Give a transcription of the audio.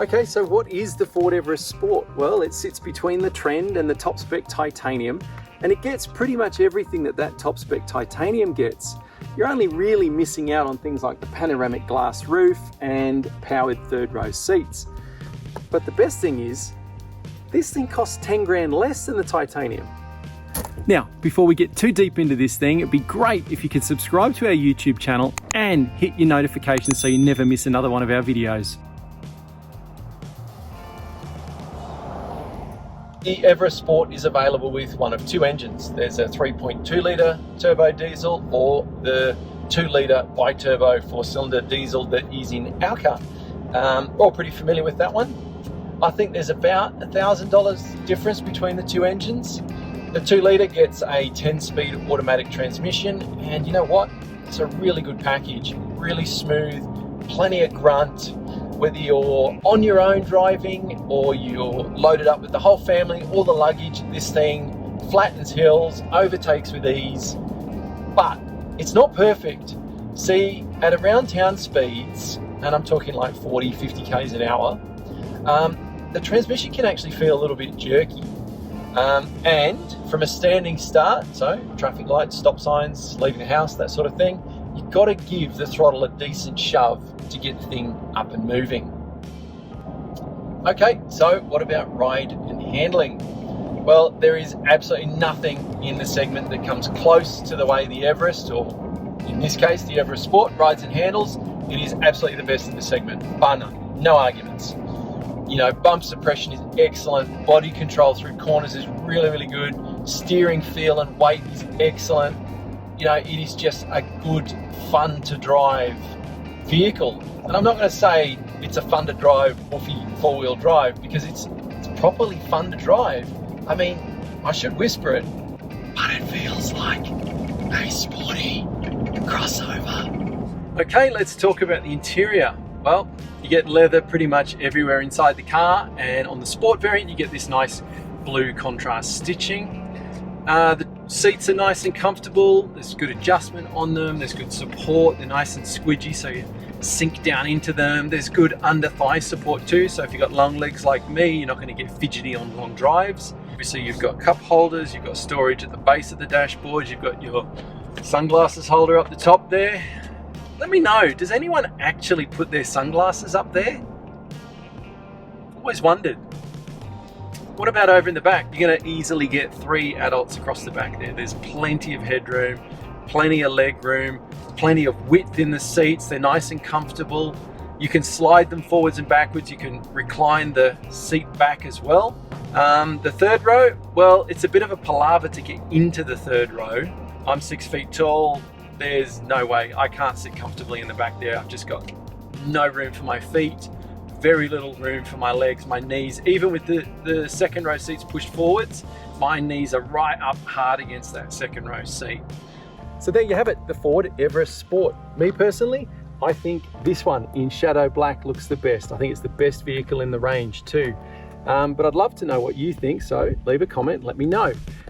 Okay, so what is the Ford Everest Sport? Well, it sits between the Trend and the top-spec titanium, and it gets pretty much everything that top-spec titanium gets. You're only really missing out on things like the panoramic glass roof and powered third row seats. But the best thing is, this thing costs 10 grand less than the titanium. Now, before we get too deep into this thing, it'd be great if you could subscribe to our YouTube channel and hit your notifications so you never miss another one of our videos. The Everest Sport is available with one of two engines. There's a 3.2 litre turbo diesel or the 2 litre bi-turbo 4-cylinder diesel that is in our car. We're all pretty familiar with that one. I think there's about $1,000 difference between the two engines. The 2 litre gets a 10-speed automatic transmission, and you know what? It's a really good package, really smooth, plenty of grunt. Whether you're on your own driving or you're loaded up with the whole family, all the luggage, this thing flattens hills, overtakes with ease, but it's not perfect. See, at around town speeds, and I'm talking like 40, 50 k's an hour, the transmission can actually feel a little bit jerky. And from a standing start, so traffic lights, stop signs, leaving the house, that sort of thing, you've got to give the throttle a decent shove to get the thing up and moving. Okay, so what about ride and handling? Well, there is absolutely nothing in the segment that comes close to the way the Everest, or in this case, the Everest Sport, rides and handles. It is absolutely the best in the segment, bar none, no arguments. You know, bump suppression is excellent, body control through corners is really, really good, steering feel and weight is excellent. You know, it is just a good, fun to drive vehicle. And I'm not going to say it's a fun to drive four-wheel drive, because it's properly fun to drive. I mean, I should whisper it, but it feels like a sporty crossover. Okay, let's talk about the interior. Well, you get leather pretty much everywhere inside the car, and on the Sport variant you get this nice blue contrast stitching. The seats are nice and comfortable, there's good adjustment on them, there's good support, they're nice and squidgy so you sink down into them. There's good under thigh support too, so if you've got long legs like me, you're not going to get fidgety on long drives. Obviously you've got cup holders, you've got storage at the base of the dashboard, you've got your sunglasses holder up the top there. Let me know, does anyone actually put their sunglasses up there? Always wondered. What about over in the back? You're going to easily get 3 adults across the back there. There's plenty of headroom, plenty of leg room, plenty of width in the seats. They're nice and comfortable. You can slide them forwards and backwards. You can recline the seat back as well. The third row, well, it's a bit of a palaver to get into the third row. I'm 6 feet tall. There's no way. I can't sit comfortably in the back there. I've just got no room for my feet. Very little room for my legs, my knees. Even with the second row seats pushed forwards, my knees are right up hard against that second row seat. So there you have it, the Ford Everest Sport. Me personally, I think this one in shadow black looks the best. I think it's the best vehicle in the range too. But I'd love to know what you think, so leave a comment, let me know.